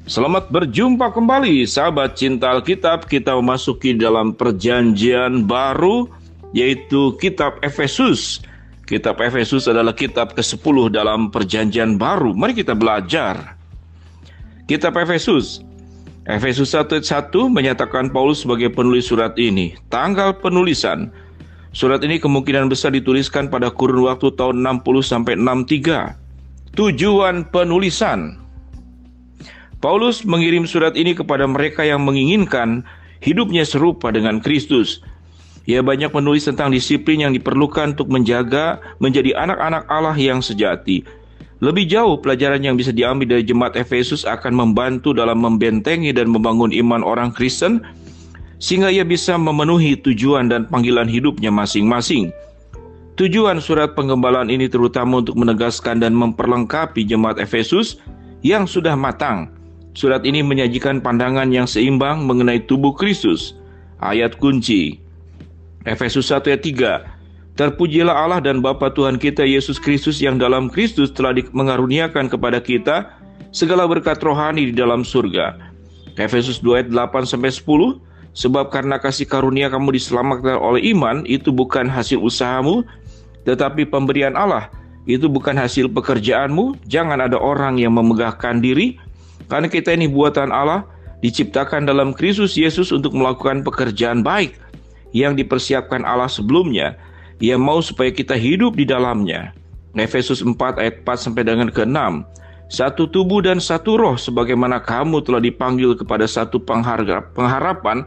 Selamat berjumpa kembali, sahabat cinta Alkitab. Kita memasuki dalam perjanjian baru, yaitu kitab Efesus. Kitab Efesus adalah kitab ke-10 dalam perjanjian baru. Mari kita belajar. Kitab Efesus. Efesus 1 ayat 1 menyatakan Paulus sebagai penulis surat ini. Tanggal penulisan. Surat ini kemungkinan besar dituliskan pada kurun waktu tahun 60 sampai 63. Tujuan penulisan. Paulus mengirim surat ini kepada mereka yang menginginkan hidupnya serupa dengan Kristus. Ia banyak menulis tentang disiplin yang diperlukan untuk menjaga menjadi anak-anak Allah yang sejati. Lebih jauh, pelajaran yang bisa diambil dari jemaat Efesus akan membantu dalam membentengi dan membangun iman orang Kristen, sehingga ia bisa memenuhi tujuan dan panggilan hidupnya masing-masing. Tujuan surat penggembalaan ini terutama untuk menegaskan dan memperlengkapi jemaat Efesus yang sudah matang. Surat ini menyajikan pandangan yang seimbang mengenai tubuh Kristus. Ayat kunci Efesus 1 ayat 3. Terpujilah Allah dan Bapa Tuhan kita Yesus Kristus yang dalam Kristus telah mengaruniakan kepada kita segala berkat rohani di dalam surga. Efesus 2 ayat 8 sampai 10. Sebab karena kasih karunia kamu diselamatkan oleh iman, itu bukan hasil usahamu, tetapi pemberian Allah. Itu bukan hasil pekerjaanmu. Jangan ada orang yang memegahkan diri, karena kita ini buatan Allah, diciptakan dalam Kristus Yesus untuk melakukan pekerjaan baik yang dipersiapkan Allah sebelumnya. Ia mau supaya kita hidup di dalamnya. Efesus 4 ayat 4 sampai dengan ke-6. Satu tubuh dan satu roh, sebagaimana kamu telah dipanggil kepada satu pengharapan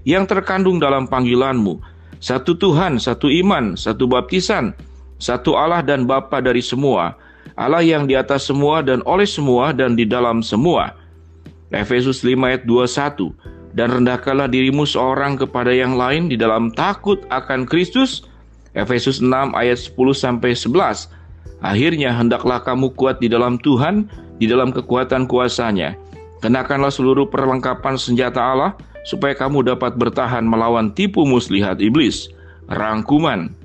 yang terkandung dalam panggilanmu. Satu Tuhan, satu iman, satu baptisan, satu Allah dan Bapa dari semua, Allah yang di atas semua dan oleh semua dan di dalam semua. Efesus 5 ayat 21. Dan rendahkanlah dirimu seorang kepada yang lain di dalam takut akan Kristus. Efesus 6 ayat 10 sampai 11. Akhirnya hendaklah kamu kuat di dalam Tuhan, di dalam kekuatan kuasa-Nya. Kenakanlah seluruh perlengkapan senjata Allah, supaya kamu dapat bertahan melawan tipu muslihat iblis. Rangkuman.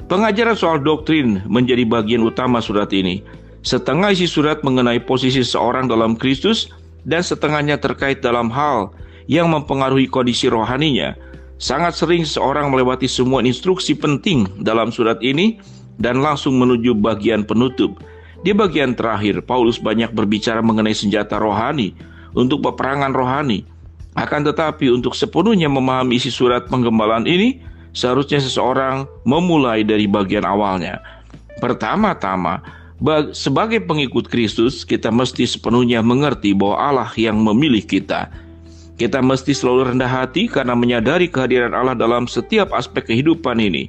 Pengajaran soal doktrin menjadi bagian utama surat ini. Setengah isi surat mengenai posisi seorang dalam Kristus, dan setengahnya terkait dalam hal yang mempengaruhi kondisi rohaninya. Sangat sering seorang melewati semua instruksi penting dalam surat ini dan langsung menuju bagian penutup. Di bagian terakhir, Paulus banyak berbicara mengenai senjata rohani untuk peperangan rohani. Akan tetapi untuk sepenuhnya memahami isi surat penggembalaan ini, seharusnya seseorang memulai dari bagian awalnya. Pertama-tama, sebagai pengikut Kristus, kita mesti sepenuhnya mengerti bahwa Allah yang memilih kita. Kita mesti selalu rendah hati karena menyadari kehadiran Allah dalam setiap aspek kehidupan ini.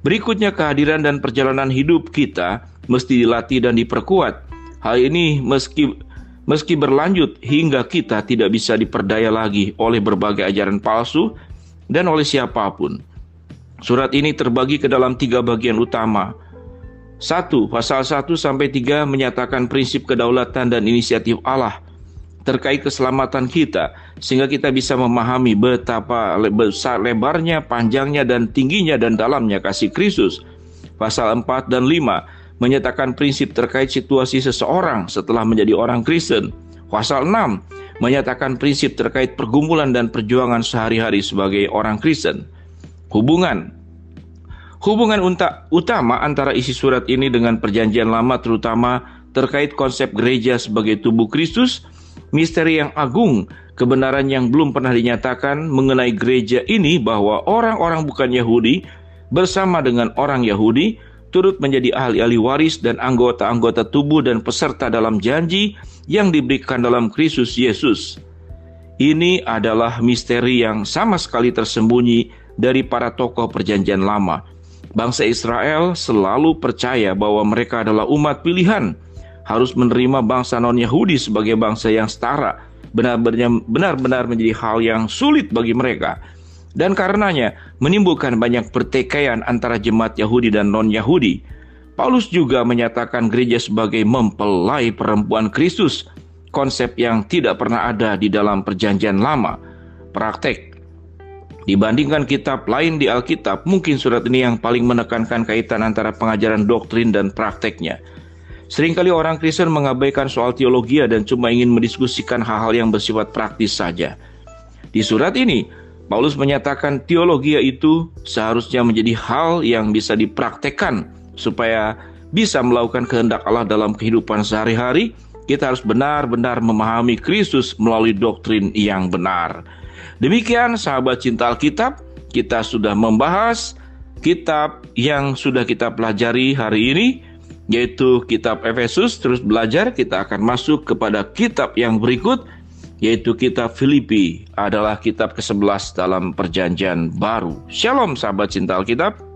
Berikutnya, kehadiran dan perjalanan hidup kita mesti dilatih dan diperkuat. Hal ini meski berlanjut hingga kita tidak bisa diperdaya lagi oleh berbagai ajaran palsu dan oleh siapapun. Surat ini terbagi ke dalam 3 bagian utama. 1. Pasal 1 sampai 3 menyatakan prinsip kedaulatan dan inisiatif Allah terkait keselamatan kita, sehingga kita bisa memahami betapa besar lebarnya, panjangnya, dan tingginya dan dalamnya kasih Kristus. Pasal 4 dan 5 menyatakan prinsip terkait situasi seseorang setelah menjadi orang Kristen. Pasal 6 menyatakan prinsip terkait pergumulan dan perjuangan sehari-hari sebagai orang Kristen. Hubungan utama antara isi surat ini dengan perjanjian lama, terutama terkait konsep gereja sebagai tubuh Kristus, misteri yang agung, kebenaran yang belum pernah dinyatakan mengenai gereja ini, bahwa orang-orang bukan Yahudi bersama dengan orang Yahudi turut menjadi ahli-ahli waris dan anggota-anggota tubuh dan peserta dalam janji yang diberikan dalam Kristus Yesus. Ini adalah misteri yang sama sekali tersembunyi dari para tokoh perjanjian lama. Bangsa Israel selalu percaya bahwa mereka adalah umat pilihan, harus menerima bangsa non-Yahudi sebagai bangsa yang setara, benar-benar menjadi hal yang sulit bagi mereka. Dan karenanya menimbulkan banyak pertikaian antara jemaat Yahudi dan non-Yahudi. Paulus juga menyatakan gereja sebagai mempelai perempuan Kristus, konsep yang tidak pernah ada di dalam perjanjian lama. Praktek. Dibandingkan kitab lain di Alkitab, mungkin surat ini yang paling menekankan kaitan antara pengajaran doktrin dan prakteknya. Seringkali orang Kristen mengabaikan soal teologi dan cuma ingin mendiskusikan hal-hal yang bersifat praktis saja. Di surat ini, Paulus menyatakan teologi itu seharusnya menjadi hal yang bisa dipraktekkan supaya bisa melakukan kehendak Allah dalam kehidupan sehari-hari. Kita harus benar-benar memahami Kristus melalui doktrin yang benar. Demikian sahabat cinta Alkitab, kita sudah membahas kitab yang sudah kita pelajari hari ini, yaitu kitab Efesus. Terus belajar, kita akan masuk kepada kitab yang berikut, yaitu kitab Filipi, adalah kitab ke-11 dalam perjanjian baru. Shalom sahabat cinta Alkitab.